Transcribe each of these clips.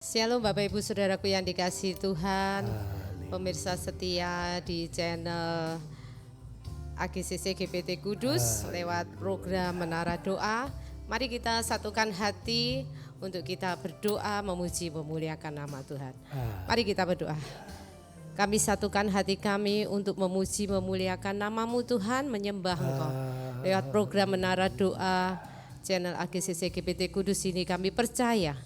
Shalom Bapak Ibu Saudaraku yang dikasihi Tuhan, pemirsa setia di channel AGCC GPT Kudus lewat program Menara Doa. Mari kita satukan hati untuk kita berdoa memuji memuliakan nama Tuhan. Mari kita berdoa. Kami satukan hati kami untuk memuji memuliakan nama-Mu Tuhan, menyembah Engkau. Lewat program Menara Doa channel AGCC GPT Kudus ini kami percaya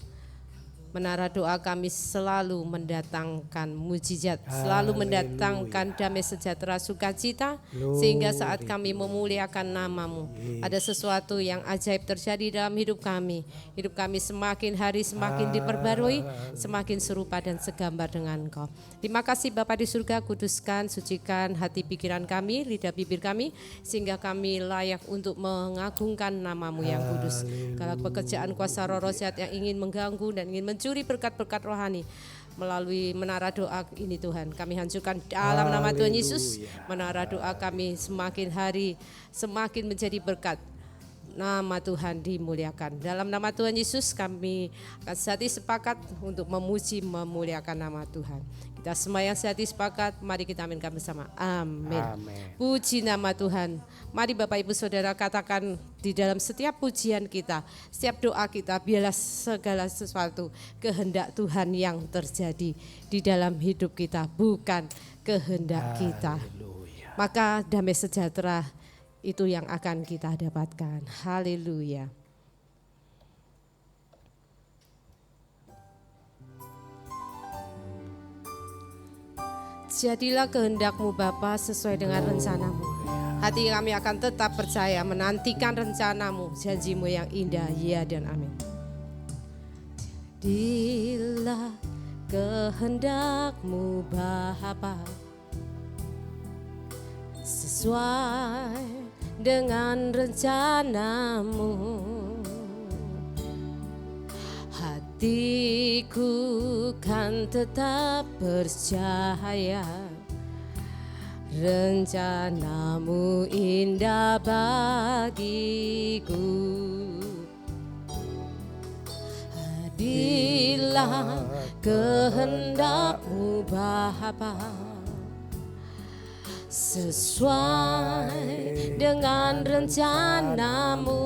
Menara Doa kami selalu mendatangkan mujizat, selalu mendatangkan damai sejahtera sukacita, sehingga saat kami memuliakan nama-Mu, ada sesuatu yang ajaib terjadi dalam hidup kami. Hidup kami semakin hari semakin diperbarui, semakin serupa dan segambar dengan Engkau. Terima kasih Bapa di surga, kuduskan, sucikan hati pikiran kami, lidah bibir kami, sehingga kami layak untuk mengagungkan nama-Mu yang kudus. Kalau pekerjaan kuasa roh jahat yang ingin mengganggu dan ingin mencuri berkat-berkat rohani melalui menara doa ini Tuhan, kami hancurkan dalam nama Tuhan Yesus. Menara doa kami semakin hari semakin menjadi berkat. Nama Tuhan dimuliakan. Dalam nama Tuhan Yesus kami akan sehati sepakat untuk memuji memuliakan nama Tuhan. Kita semua yang sehati sepakat, mari kita aminkan bersama. Amin. Puji nama Tuhan. Mari Bapak Ibu Saudara katakan di dalam setiap pujian kita, setiap doa kita, biarlah segala sesuatu kehendak Tuhan yang terjadi di dalam hidup kita, bukan kehendak kita. Maka damai sejahtera itu yang akan kita dapatkan. Haleluya. Jadilah kehendak-Mu Bapa sesuai dengan rencana-Mu. Hati kami akan tetap percaya menantikan rencana-Mu, janji-Mu yang indah, ya dan amin. Jadilah kehendak-Mu Bapa sesuai dengan rencana-Mu. Hatiku kan tetap percaya rencana-Mu indah bagiku. Jadilah kehendak-Mu Bapa sesuai dengan rencana-Mu.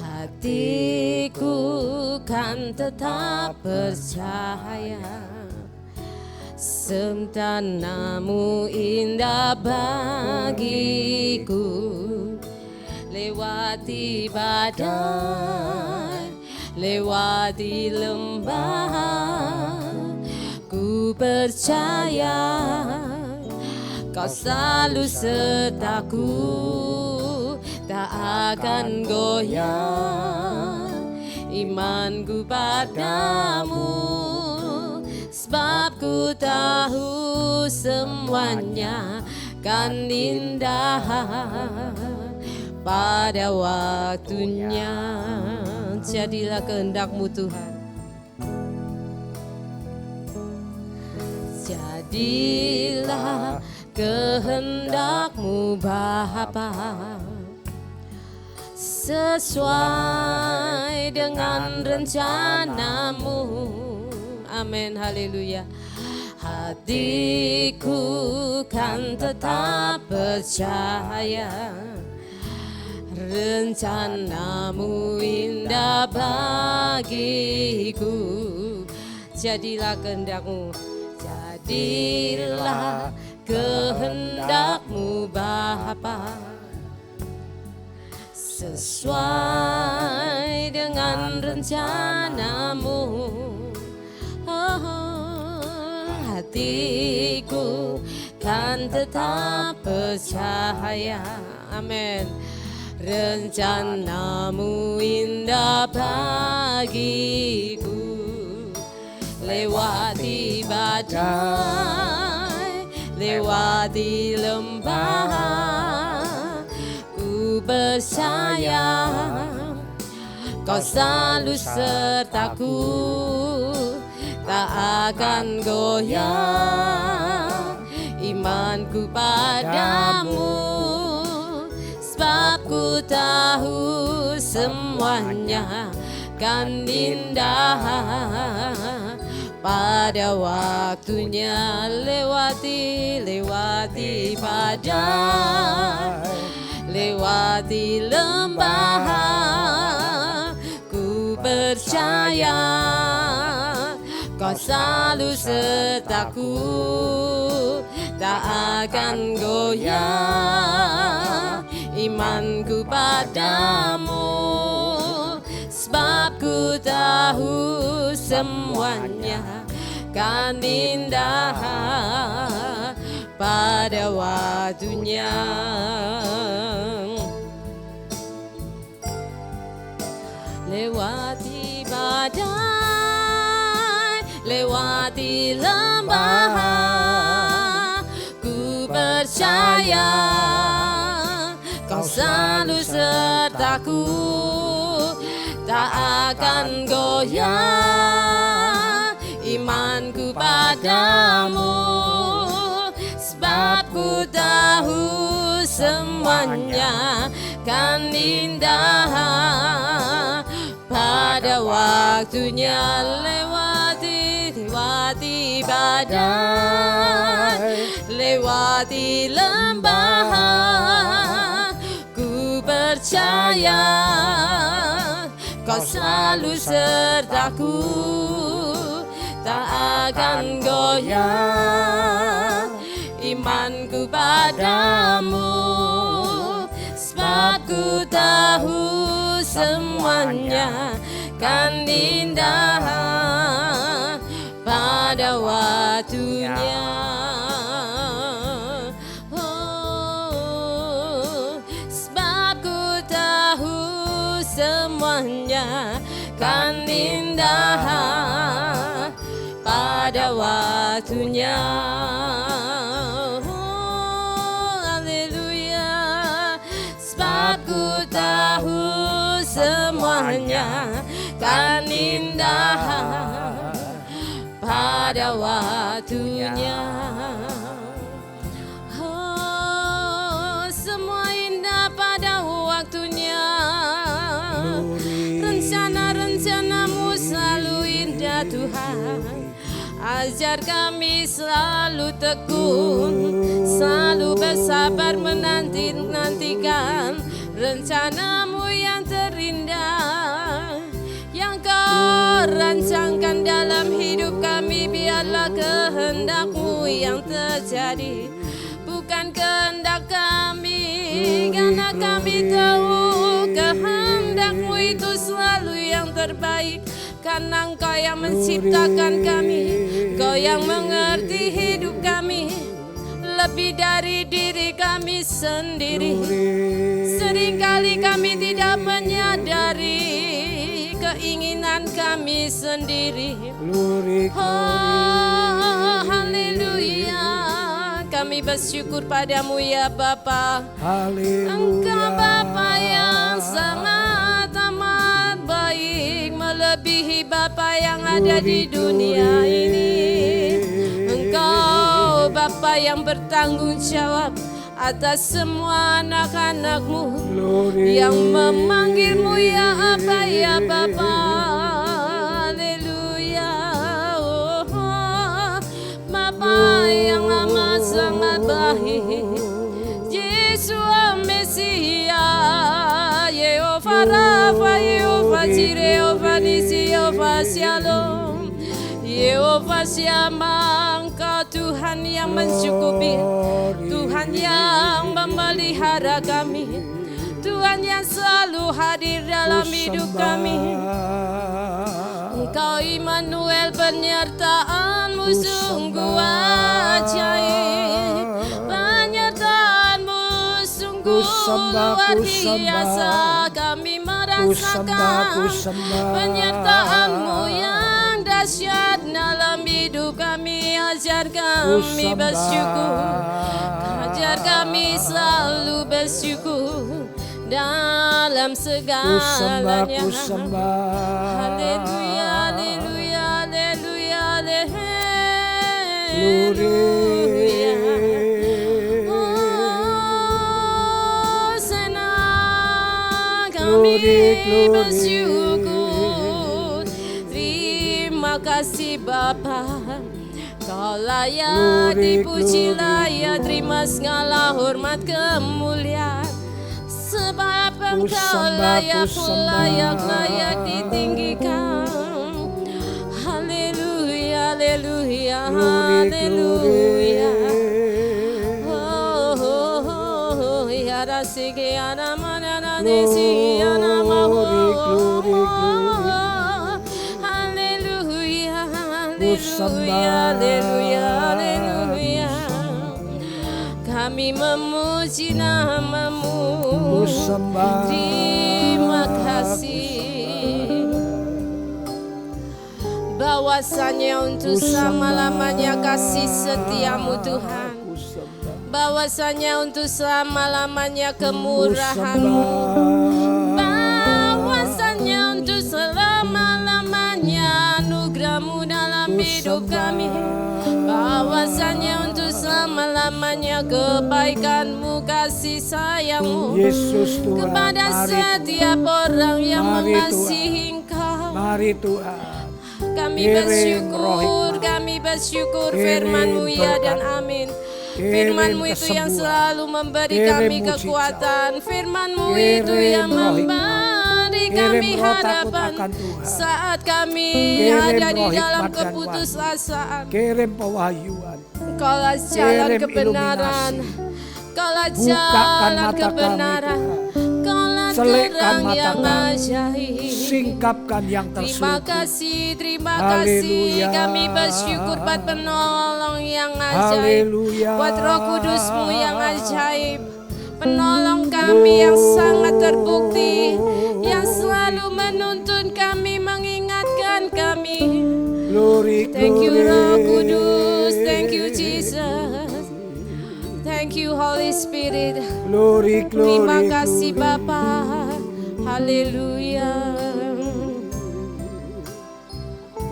Hatiku kan tetap percaya rencana-Mu indah bagiku. Lewati badai, lewati lembah, ku percaya Kau selalu sertaku, tak akan goyah imanku padamu, sebab ku tahu semuanya kan indah pada waktunya. Jadilah kehendak-Mu Tuhan. Jadilah kehendak-Mu Bapa sesuai dengan rencana-Mu. Amin, haleluya. Hatiku kan tetap percaya rencana-Mu indah bagiku. Jadilah kehendak-Mu, jadilah kehendak-Mu Bapa sesuai dengan rencana-Mu. Hatiku kan tetap percaya, amin, rencana-Mu indah bagiku. Lewati badai, lewati lembah, ku percaya Kau selalu sertaku, tak akan goyah imanku padamu, sebab ku tahu semuanya kan indah pada waktunya. Lewati badai, lewati lembah, ku percaya Kau selalu sertaku, tak akan goyah imanku padamu, sebab ku tahu semuanya kan indah pada waktunya. Lewati badai, lewati lembah, ku percaya Kau selalu sertaku, tak akan goyah imanku padamu, sebab ku tahu semuanya kan indah pada waktunya. Lewati badai, lewati lembah, ku percaya Kau selalu sertaku, tak akan goyah imanku padamu, sebab ku tahu semuanya kan indah pada waktunya. Oh, sebab ku tahu semuanya kan indah pada waktunya. Haleluya, sebab ku tahu semuanya kan indah pada waktunya. Oh, semua indah pada waktunya. Rencana-rencanamu selalu indah Tuhan. Ajar kami selalu tekun, selalu bersabar menantikan rencanamu yang terindah, yang Kau rancangkan dalam hidup kami. Biarlah kehendak-Mu yang terjadi, bukan kehendak kami, karena kami tahu kehendak-Mu itu selalu yang terbaik. Karena Engkau yang menciptakan kami, Engkau yang mengerti hidup kami lebih dari diri kami sendiri. Seringkali kami tidak menyadari keinginan kami sendiri. Oh, haleluya, kami bersyukur padamu ya Bapa. Engkau Bapa yang sangat amat baik, melebihi Bapa yang ada di dunia ini. Engkau Bapa yang bertanggung jawab atas semua anak-anak-Mu yang memanggil-Mu ya Aba ya Bapa. Haleluya, oh, Bapa yang amat sangat baik, Yesus Mesia, Yehova Rafa, Yehova Jireh, Yehova Nisi, Yehova Shalom, Yehova Shammah. Engkau Tuhan yang mencukupi, Tuhan yang memelihara kami, Tuhan yang selalu hadir dalam hidup kami. Engkau Immanuel, penyertaan-Mu sungguh ajaib, penyertaan-Mu sungguh luar biasa. Kami merasakan penyertaan-Mu yang dahsyat dalam hidup kami. Ajar kami bersyukur, ajar kami selalu bersyukur dalam segalanya. Haleluya, haleluya, haleluya, haleluya. Oh, senang kami bersyukur. kasih Bapa. Kau layak dipuji, layak terima segala hormat kemuliaan. Sebab Engkau layak ditinggikan. Haleluya, haleluya, haleluya. Oh, ya rasike anamana desi anamaho. Haleluya, haleluya, haleluya, haleluya. Kami memuji nama-Mu. Terima kasih. Bahwasanya untuk selama-lamanya kasih setia-Mu Tuhan. Bahwasanya untuk selama-lamanya kemurahan-Mu. Bahwasanya untuk selama-lamanya anugerah-Mu dalam hidup kami. Bahwasanya untuk selama-lamanya kebaikan-Mu, kasih sayang-Mu kepada setiap orang yang mengasihi Engkau. Mari Tuhan, kami bersyukur firman-Mu ya dan amin. Firman-Mu itu yang selalu memberi kami kekuatan. Firman-Mu itu yang memberi kami harapan saat kami ada di dalam keputusasaan. Kirim pewahyuan, Kaulah jalan kebenaran, Kaulah jalan kebenaran, Kaulah terang yang ajaib. Singkapkan yang terselubung. Terima kasih. Kami bersyukur buat penolong yang ajaib, buat Roh Kudus-Mu yang ajaib. Penolong kami yang sangat terbukti, yang selalu menuntun kami, mengingatkan kami. Thank you Roh Kudus, thank you Jesus, thank you Holy Spirit. Terima kasih Bapa. Haleluya.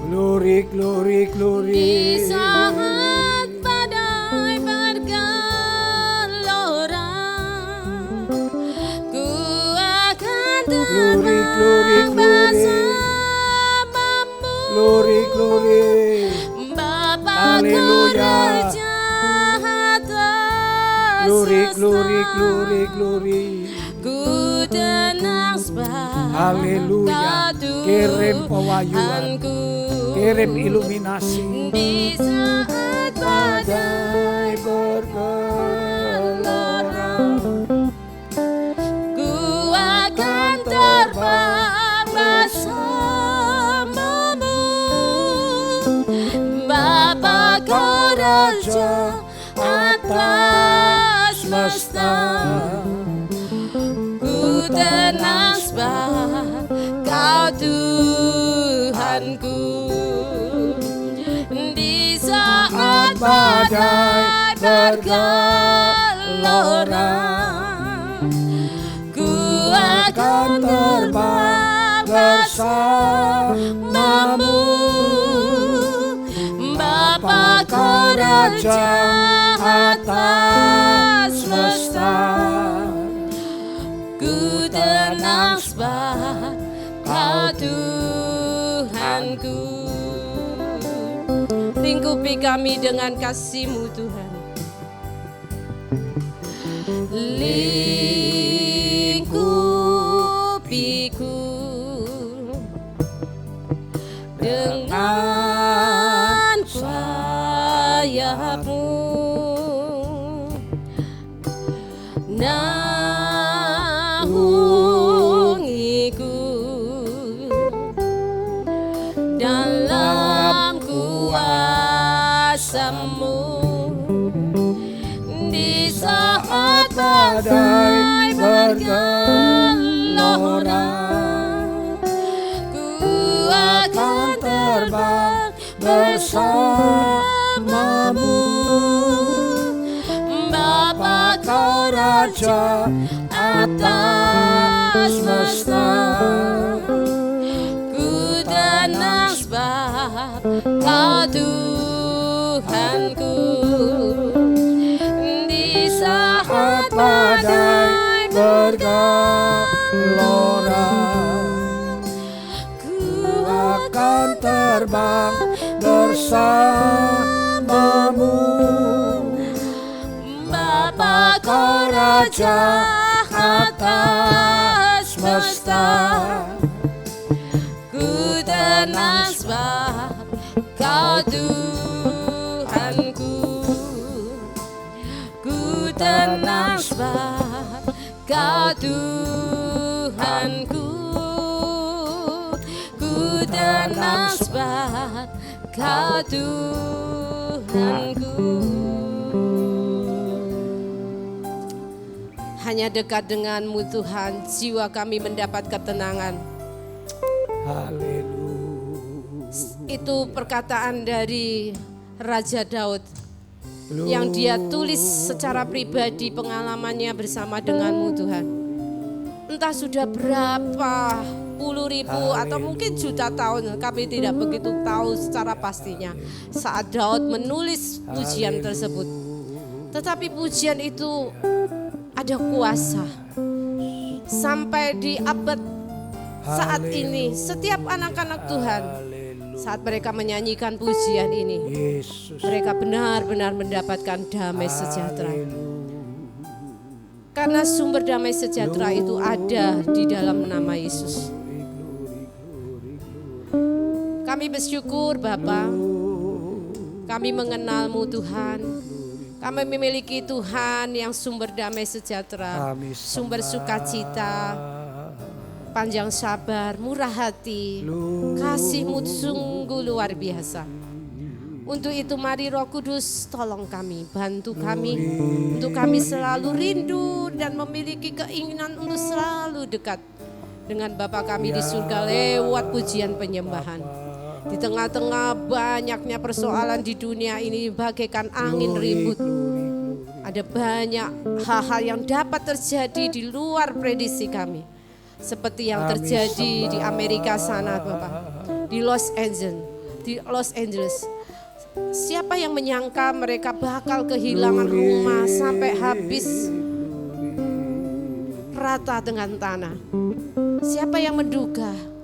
Glory, glory, glory. Di saat badai bergelora, ku akan terbang bersama-Mu. Glory, glory. Bapa-Ku Raja atas Glory, glory, semesta. glory, glory. Ku tenang sebab Haleluya. Kirim pewahyuan, kirim iluminasi. di saat badai bergelora, ku akan terbang bersama-Mu. Bapa-Ku Raja atas semesta. Ku tenang sebab Kau Tuhanku. Di saat badai bergelora, ku akan terbang bersama-Mu. Bapa-Ku Raja atas semesta. Ku tenang sebab Kau Tuhanku. Lingkupi kami dengan kasih-Mu Tuhan. Lingkupiku dengan sayap-Mu. Naungiku dalam kuasa-Mu. Di saat badai bergelora, ku akan terbang bersama-Mu. Bapa-Ku Raja atas semesta. Ku tenang sebab Kau Tuhanku. Di saat badai bergelora, ku akan terbang bersamamu. Bapa Kau Raja atas semesta, ku tenang sebab Kau Tuhanku. Ku tenang sebab Kau Tuhanku. Ku tenang sebab Kau Tuhanku. Hanya dekat denganmu Tuhan, jiwa kami mendapat ketenangan. Haleluya. Itu perkataan dari Raja Daud yang dia tulis secara pribadi pengalamannya bersama denganmu Tuhan. Entah sudah berapa puluh ribu atau mungkin juta tahun, kami tidak begitu tahu secara pastinya saat Daud menulis pujian tersebut. Tetapi pujian itu ada kuasa. Sampai di abad saat ini, setiap anak-anak Tuhan, saat mereka menyanyikan pujian ini, mereka benar-benar mendapatkan damai sejahtera. Karena sumber damai sejahtera itu ada di dalam nama Yesus. Kami bersyukur Bapa, kami mengenal-Mu Tuhan. Kami memiliki Tuhan yang sumber damai sejahtera, sumber sukacita, panjang sabar, murah hati, kasih-Mu sungguh luar biasa. Untuk itu mari Roh Kudus tolong kami, bantu kami, untuk kami selalu rindu dan memiliki keinginan untuk selalu dekat dengan Bapa kami di surga lewat pujian penyembahan. Di tengah-tengah banyaknya persoalan di dunia ini bagaikan angin ribut. Ada banyak hal-hal yang dapat terjadi di luar prediksi kami. Seperti yang terjadi di Amerika sana Bapak. Di Los Angeles. Siapa yang menyangka mereka bakal kehilangan rumah sampai habis rata dengan tanah. Siapa yang menduga?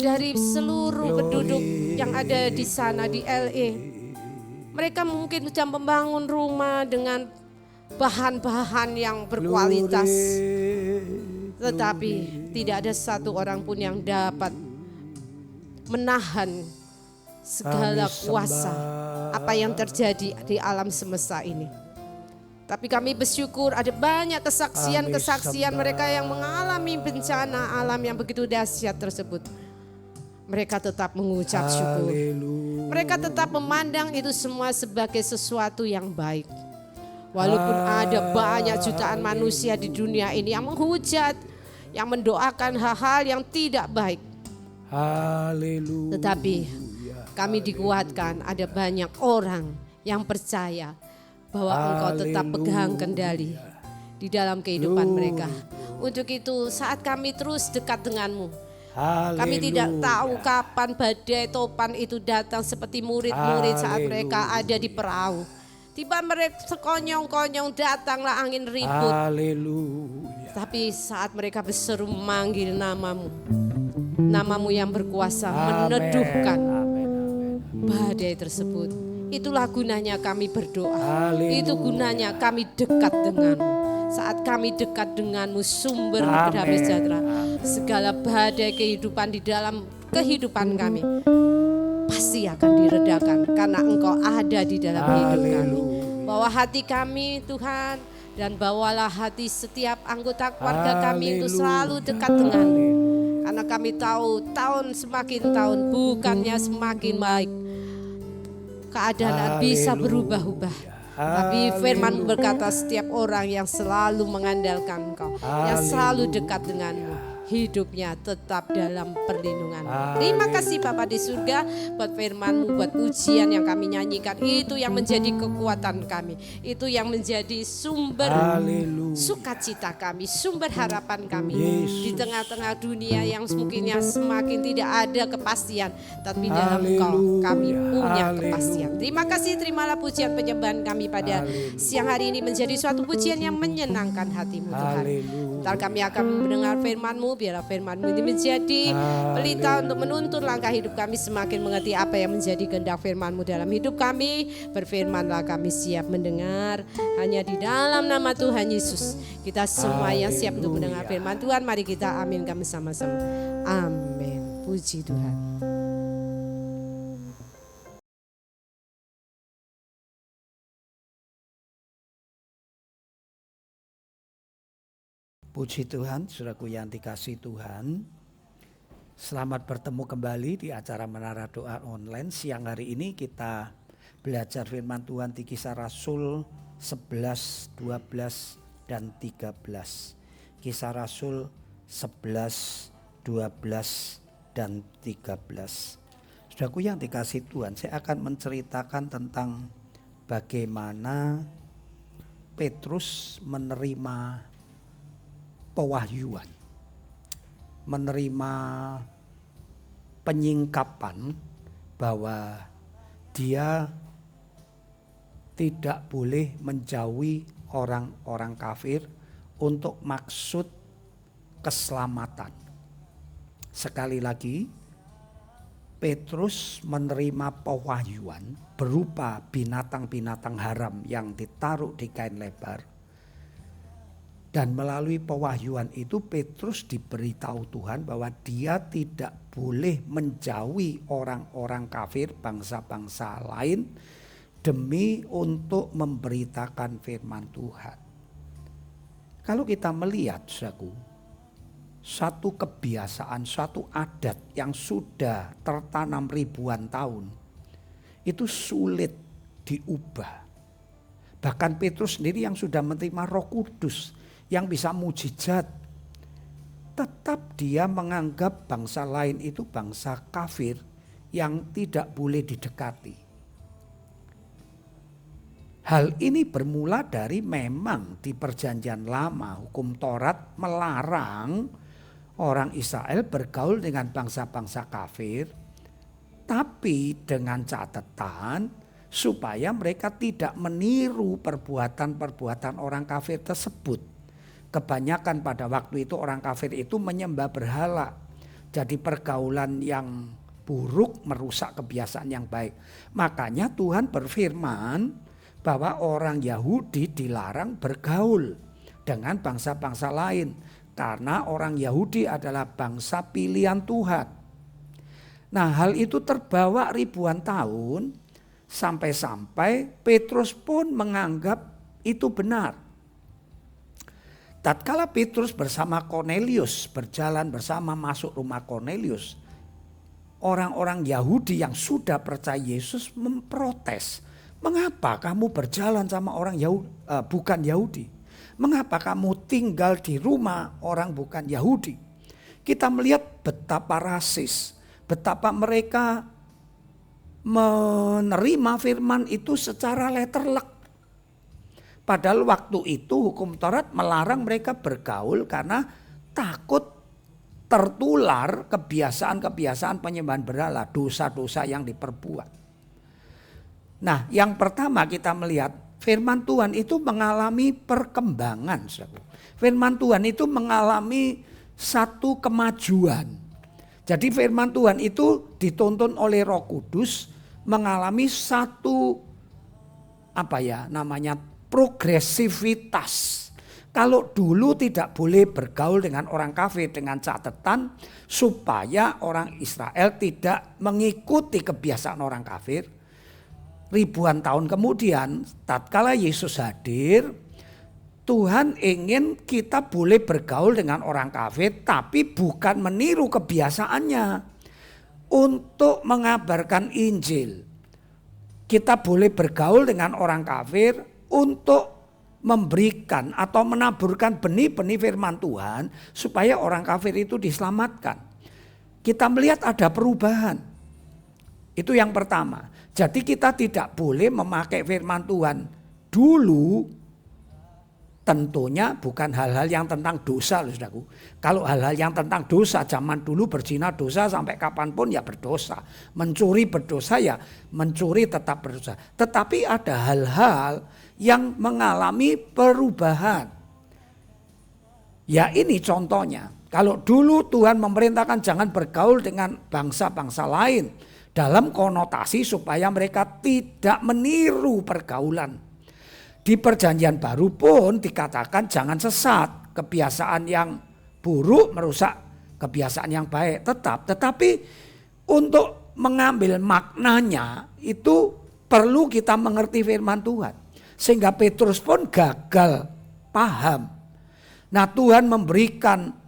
Dari seluruh penduduk yang ada di sana di LA, mereka mungkin sudah membangun rumah dengan bahan-bahan yang berkualitas, tetapi tidak ada satu orang pun yang dapat menahan segala kuasa apa yang terjadi di alam semesta ini. Tapi kami bersyukur ada banyak kesaksian-kesaksian mereka yang mengalami bencana alam yang begitu dahsyat tersebut. Mereka tetap mengucap syukur. Mereka tetap memandang itu semua sebagai sesuatu yang baik. Walaupun ada banyak jutaan manusia di dunia ini yang menghujat, yang mendoakan hal-hal yang tidak baik. Tetapi kami dikuatkan, ada banyak orang yang percaya bahwa Engkau tetap pegang kendali di dalam kehidupan mereka. Untuk itu saat kami terus dekat denganmu, kami tidak tahu kapan badai topan itu datang seperti murid-murid saat mereka ada di perahu. Tiba mereka sekonyong-konyong datanglah angin ribut. Tapi saat mereka berseru memanggil namamu, namamu yang berkuasa meneduhkan badai tersebut. Itulah gunanya kami berdoa. Itu gunanya kami dekat denganmu. Saat kami dekat denganmu sumber damai sejahtera, segala badai kehidupan di dalam kehidupan kami pasti akan diredakan karena Engkau ada di dalam hidup kami. Bawa hati kami Tuhan, dan bawalah hati setiap anggota keluarga kami untuk selalu dekat denganmu. Karena kami tahu tahun semakin tahun bukannya semakin baik, keadaan bisa berubah-ubah. Tapi firman berkata setiap orang yang selalu mengandalkan Engkau, yang selalu dekat denganmu, hidupnya tetap dalam perlindungan. Terima kasih Bapa di surga buat firman-Mu, buat pujian yang kami nyanyikan. Itu yang menjadi kekuatan kami, itu yang menjadi sumber sukacita kami, sumber harapan kami di tengah-tengah dunia yang mungkinnya semakin tidak ada kepastian, tapi dalam Engkau kami punya kepastian. Terima kasih, terimalah pujian penyembahan kami pada siang hari ini menjadi suatu pujian yang menyenangkan hati-Mu Tuhan. Ntar kami akan mendengar firman-Mu, firman-Mu, biarlah firman-Mu ini menjadi pelita untuk menuntun langkah hidup kami semakin mengerti apa yang menjadi kehendak firman-Mu dalam hidup kami. Berfirmanlah, kami siap mendengar. Hanya di dalam nama Tuhan Yesus kita semua yang siap untuk mendengar firman Tuhan. Mari kita aminkan bersama-sama. Amin. Puji Tuhan. Puji Tuhan, saudaraku yang dikasihi Tuhan. Selamat bertemu kembali di acara Menara Doa Online. Siang hari ini kita belajar firman Tuhan di Kisah Rasul 11, 12, dan 13. Kisah Rasul 11, 12, dan 13. Saudaraku yang dikasihi Tuhan, saya akan menceritakan tentang bagaimana Petrus menerima pewahyuan, menerima penyingkapan bahwa dia tidak boleh menjauhi orang-orang kafir untuk maksud keselamatan. Sekali lagi, Petrus menerima pewahyuan berupa binatang-binatang haram yang ditaruh di kain lebar. Dan melalui pewahyuan itu Petrus diberitahu Tuhan bahwa dia tidak boleh menjauhi orang-orang kafir, bangsa-bangsa lain demi untuk memberitakan firman Tuhan. Kalau kita melihat, saudaraku, satu kebiasaan, satu adat yang sudah tertanam ribuan tahun itu sulit diubah. Bahkan Petrus sendiri yang sudah menerima Roh Kudus, yang bisa mujizat, tetap dia menganggap bangsa lain itu bangsa kafir yang tidak boleh didekati. Hal ini bermula dari memang di Perjanjian Lama hukum Taurat melarang orang Israel bergaul dengan bangsa-bangsa kafir, tapi dengan catatan supaya mereka tidak meniru perbuatan-perbuatan orang kafir tersebut. Kebanyakan pada waktu itu orang kafir itu menyembah berhala. Jadi pergaulan yang buruk merusak kebiasaan yang baik. Makanya Tuhan berfirman bahwa orang Yahudi dilarang bergaul dengan bangsa-bangsa lain. Karena orang Yahudi adalah bangsa pilihan Tuhan. Nah, hal itu terbawa ribuan tahun sampai-sampai Petrus pun menganggap itu benar. Tatkala Petrus bersama Kornelius berjalan bersama masuk rumah Kornelius, orang-orang Yahudi yang sudah percaya Yesus memprotes. Mengapa kamu berjalan sama orang bukan Yahudi? Mengapa kamu tinggal di rumah orang bukan Yahudi? Kita melihat betapa rasis, betapa mereka menerima firman itu secara letterlek. Padahal waktu itu hukum Taurat melarang mereka bergaul karena takut tertular kebiasaan-kebiasaan penyembahan berhala, dosa-dosa yang diperbuat. Nah, yang pertama kita melihat firman Tuhan itu mengalami perkembangan. Firman Tuhan itu mengalami satu kemajuan. Jadi firman Tuhan itu dituntun oleh Roh Kudus mengalami satu progresivitas. Kalau dulu tidak boleh bergaul dengan orang kafir dengan catatan supaya orang Israel tidak mengikuti kebiasaan orang kafir. Ribuan tahun kemudian tatkala Yesus hadir, Tuhan ingin kita boleh bergaul dengan orang kafir tapi bukan meniru kebiasaannya. Untuk mengabarkan Injil, kita boleh bergaul dengan orang kafir untuk memberikan atau menaburkan benih-benih firman Tuhan supaya orang kafir itu diselamatkan. Kita melihat ada perubahan. Itu yang pertama. Jadi kita tidak boleh memakai firman Tuhan dulu, tentunya bukan hal-hal yang tentang dosa, saudaraku. Kalau hal-hal yang tentang dosa, zaman dulu berzina dosa sampai kapanpun ya berdosa. Mencuri berdosa ya mencuri tetap berdosa. Tetapi ada hal-hal yang mengalami perubahan. Ya ini contohnya. Kalau dulu Tuhan memerintahkan jangan bergaul dengan bangsa-bangsa lain dalam konotasi supaya mereka tidak meniru pergaulan. Di Perjanjian Baru pun dikatakan jangan sesat, kebiasaan yang buruk merusak kebiasaan yang baik. Tetapi untuk mengambil maknanya itu perlu kita mengerti firman Tuhan. Sehingga Petrus pun gagal paham. Nah, Tuhan memberikan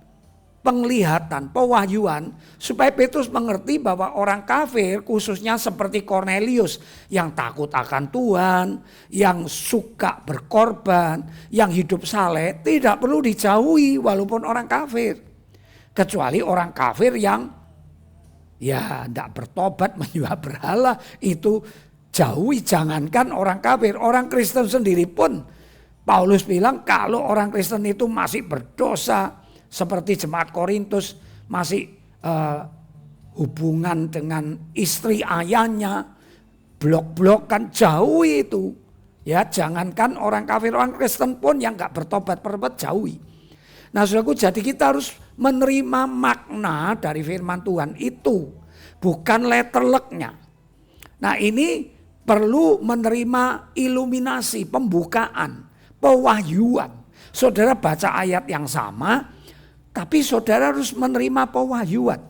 penglihatan, pewahyuan supaya Petrus mengerti bahwa orang kafir khususnya seperti Kornelius yang takut akan Tuhan, yang suka berkorban, yang hidup saleh tidak perlu dijauhi walaupun orang kafir. Kecuali orang kafir yang ya tidak bertobat menyembah berhala, itu jauhi. Jangankan orang kafir, orang Kristen sendiri pun Paulus bilang kalau orang Kristen itu masih berdosa seperti jemaat Korintus masih hubungan dengan istri ayahnya, blok-blokan, jauhi itu. Ya, jangankan orang kafir, orang Kristen pun yang enggak bertobat jauhi. Nah, saudaraku, jadi kita harus menerima makna dari firman Tuhan itu, bukan letterleknya. Nah, ini perlu menerima iluminasi, pembukaan, pewahyuan. Saudara baca ayat yang sama, tapi saudara harus menerima pewahyuan.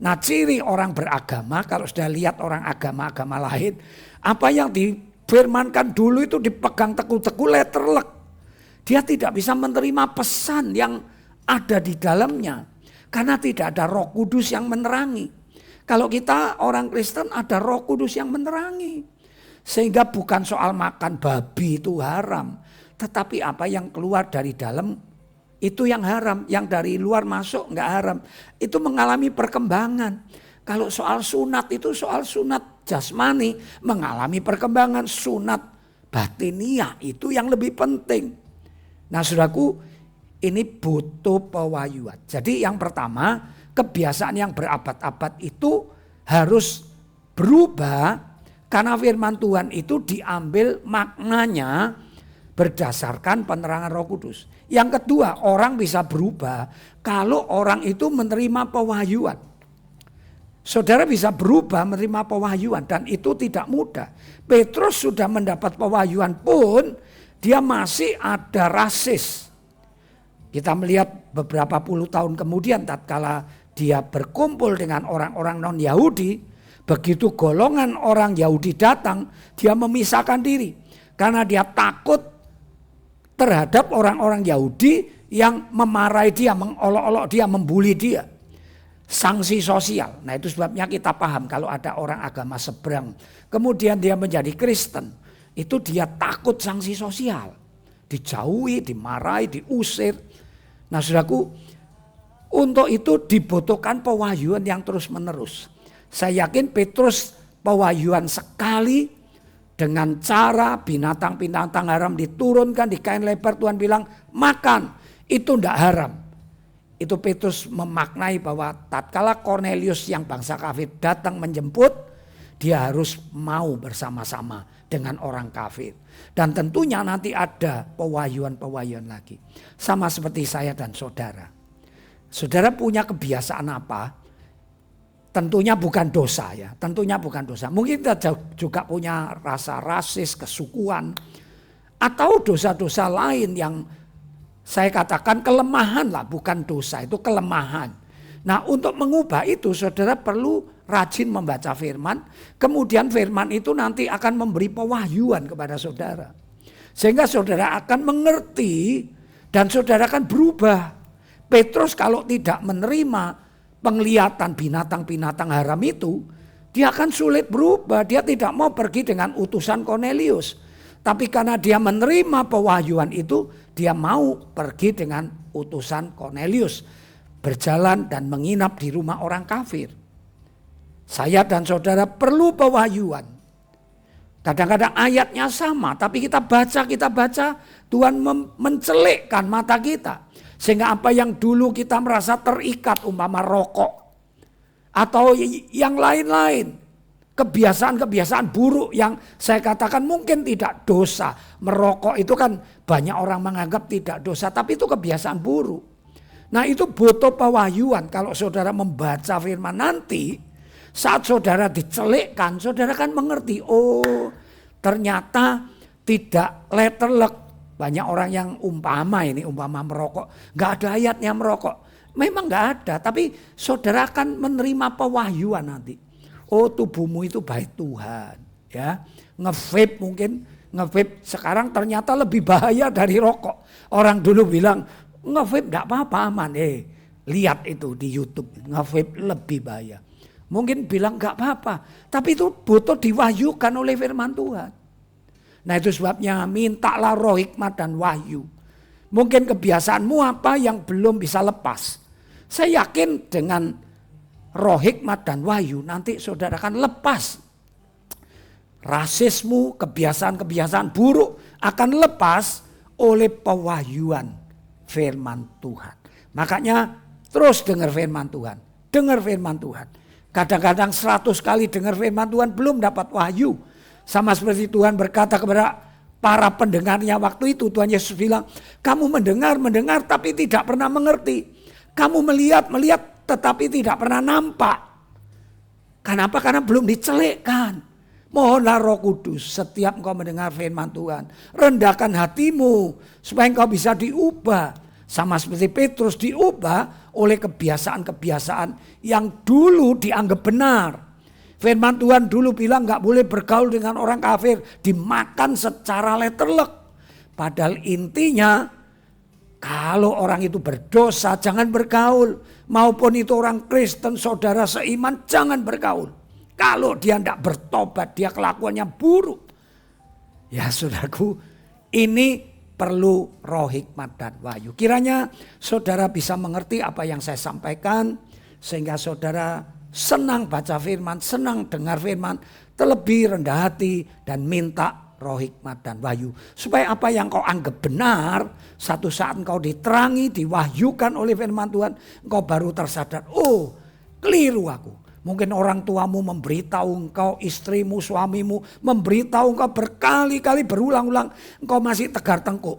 Nah, ciri orang beragama, kalau sudah lihat orang agama-agama lain, apa yang difirmankan dulu itu dipegang teguh-teguh letterlek. Dia tidak bisa menerima pesan yang ada di dalamnya. Karena tidak ada Roh Kudus yang menerangi. Kalau kita orang Kristen ada Roh Kudus yang menerangi. Sehingga bukan soal makan babi itu haram. Tetapi apa yang keluar dari dalam itu yang haram, yang dari luar masuk enggak haram. Itu mengalami perkembangan. Kalau soal sunat itu soal sunat jasmani, mengalami perkembangan. Sunat batiniah itu yang lebih penting. Nah, saudaraku, ini butuh pewahyuan. Jadi yang pertama, kebiasaan yang berabad-abad itu harus berubah karena firman Tuhan itu diambil maknanya berdasarkan penerangan Roh Kudus. Yang kedua, orang bisa berubah kalau orang itu menerima pewahyuan. Saudara bisa berubah menerima pewahyuan dan itu tidak mudah. Petrus sudah mendapat pewahyuan pun dia masih ada rasis. Kita melihat beberapa puluh tahun kemudian tatkala dia berkumpul dengan orang-orang non-Yahudi, begitu golongan orang Yahudi datang, dia memisahkan diri karena dia takut terhadap orang-orang Yahudi yang memarahi dia, mengolok-olok dia, membuli dia. Sanksi sosial. Nah, itu sebabnya kita paham kalau ada orang agama seberang, kemudian dia menjadi Kristen, itu dia takut sanksi sosial. Dijauhi, dimarahi, diusir. Nah, saudaraku, untuk itu dibutuhkan pewahyuan yang terus menerus. Saya yakin Petrus pewahyuan sekali. Dengan cara binatang-binatang haram diturunkan di kain lebar, Tuhan bilang makan, itu tidak haram. Itu Petrus memaknai bahwa tatkala Kornelius yang bangsa kafir datang menjemput, dia harus mau bersama-sama dengan orang kafir. Dan tentunya nanti ada pewahyuan-pewahyuan lagi. Sama seperti saya dan saudara. Saudara punya kebiasaan apa? Tentunya bukan dosa ya, tentunya bukan dosa. Mungkin kita juga punya rasa rasis, kesukuan, atau dosa-dosa lain yang saya katakan kelemahan lah, bukan dosa, itu kelemahan. Nah, untuk mengubah itu saudara perlu rajin membaca firman, kemudian firman itu nanti akan memberi pewahyuan kepada saudara. Sehingga saudara akan mengerti dan saudara akan berubah. Petrus kalau tidak menerima penglihatan binatang-binatang haram itu, dia akan sulit berubah. Dia tidak mau pergi dengan utusan Kornelius. Tapi karena dia menerima pewahyuan itu, dia mau pergi dengan utusan Kornelius. Berjalan dan menginap di rumah orang kafir. Saya dan saudara perlu pewahyuan. Kadang-kadang ayatnya sama, tapi kita baca, Tuhan mencelikkan mata kita. Sehingga apa yang dulu kita merasa terikat, umpama rokok atau yang lain-lain, kebiasaan-kebiasaan buruk yang saya katakan mungkin tidak dosa. Merokok itu kan banyak orang menganggap tidak dosa, tapi itu kebiasaan buruk. Nah itu butuh pewahyuan. Kalau saudara membaca firman nanti, saat saudara dicelikkan, saudara kan mengerti, oh ternyata tidak letterlek. Banyak orang yang umpama merokok, gak ada ayatnya merokok. Memang gak ada, tapi saudara akan menerima pewahyuan nanti. Oh tubuhmu itu baik Tuhan. Ya, nge-vape mungkin, nge-vape sekarang ternyata lebih bahaya dari rokok. Orang dulu bilang, nge-vape gak apa-apa aman. Lihat itu di YouTube, nge-vape lebih bahaya. Mungkin bilang gak apa-apa, tapi itu butuh diwahyukan oleh firman Tuhan. Nah itu sebabnya mintalah roh hikmat dan wahyu. Mungkin kebiasaanmu apa yang belum bisa lepas. Saya yakin dengan roh hikmat dan wahyu nanti saudara akan lepas. Rasismu, kebiasaan-kebiasaan buruk akan lepas oleh pewahyuan firman Tuhan. Makanya terus dengar firman Tuhan. Dengar firman Tuhan. Kadang-kadang 100 kali dengar firman Tuhan belum dapat wahyu. Sama seperti Tuhan berkata kepada para pendengarnya waktu itu. Tuhan Yesus bilang, kamu mendengar tapi tidak pernah mengerti. Kamu melihat tetapi tidak pernah nampak. Kenapa? Karena belum dicelikkan. Mohonlah Roh Kudus setiap engkau mendengar firman Tuhan. Rendahkan hatimu supaya engkau bisa diubah. Sama seperti Petrus diubah oleh kebiasaan-kebiasaan yang dulu dianggap benar. Firman Tuhan dulu bilang gak boleh bergaul dengan orang kafir. Dimakan secara letterlek. Padahal intinya kalau orang itu berdosa jangan bergaul. Maupun itu orang Kristen saudara seiman jangan bergaul. Kalau dia tidak bertobat dia kelakuannya buruk. Ya saudaraku, ini perlu roh hikmat dan wahyu. Kiranya saudara bisa mengerti apa yang saya sampaikan. Sehingga saudara senang baca firman, senang dengar firman, terlebih rendah hati dan minta roh hikmat dan wahyu. Supaya apa yang kau anggap benar, satu saat kau diterangi, diwahyukan oleh firman Tuhan, engkau baru tersadar, oh keliru aku. Mungkin orang tuamu memberitahu engkau, istrimu, suamimu memberitahu engkau berkali-kali berulang-ulang, engkau masih tegar tengkuk.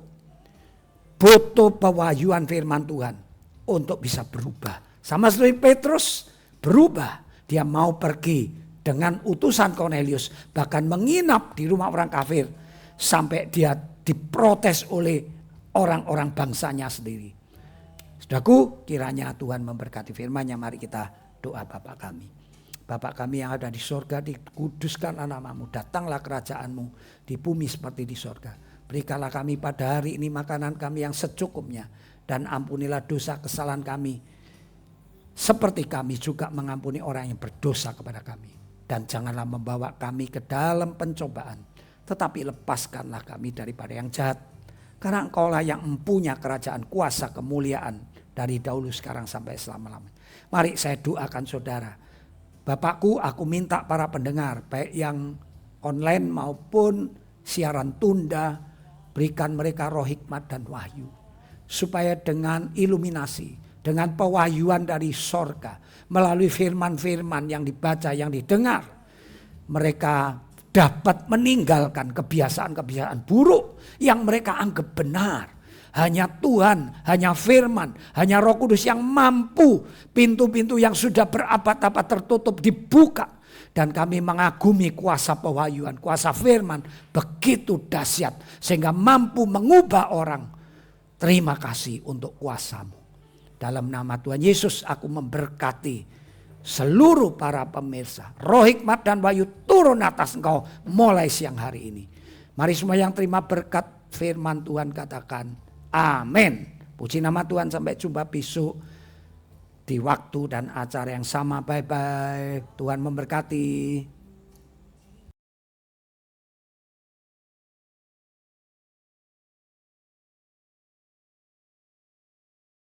Butuh pewahyuan firman Tuhan untuk bisa berubah. Sama seperti Petrus berubah, dia mau pergi dengan utusan Cornelius, bahkan menginap di rumah orang kafir sampai dia diprotes oleh orang-orang bangsanya sendiri. Saudaraku, kiranya Tuhan memberkati firman-Nya. Mari kita doa. Bapa kami. Bapa kami yang ada di sorga, dikuduskanlah namamu, datanglah kerajaanmu di bumi seperti di sorga. Berikanlah kami pada hari ini makanan kami yang secukupnya, dan ampunilah dosa kesalahan kami seperti kami juga mengampuni orang yang berdosa kepada kami. Dan janganlah membawa kami ke dalam pencobaan, tetapi lepaskanlah kami daripada yang jahat. Karena engkaulah yang mempunyai kerajaan, kuasa, kemuliaan dari dahulu, sekarang sampai selama-lamanya. Mari saya doakan saudara. Bapakku, aku minta para pendengar, baik yang online maupun siaran tunda, berikan mereka roh hikmat dan wahyu. Supaya dengan iluminasi, dengan pewahyuan dari sorga, melalui firman-firman yang dibaca, yang didengar, mereka dapat meninggalkan kebiasaan-kebiasaan buruk yang mereka anggap benar. Hanya Tuhan, hanya firman, hanya Roh Kudus yang mampu pintu-pintu yang sudah berabad-abad tertutup dibuka. Dan kami mengagumi kuasa pewahyuan, kuasa firman begitu dahsyat sehingga mampu mengubah orang. Terima kasih untuk kuasa-Mu. Dalam nama Tuhan Yesus aku memberkati seluruh para pemirsa. Roh hikmat dan wahyu turun atas engkau mulai siang hari ini. Mari semua yang terima berkat firman Tuhan katakan amin. Puji nama Tuhan, sampai jumpa besok di waktu dan acara yang sama. Bye bye. Tuhan memberkati.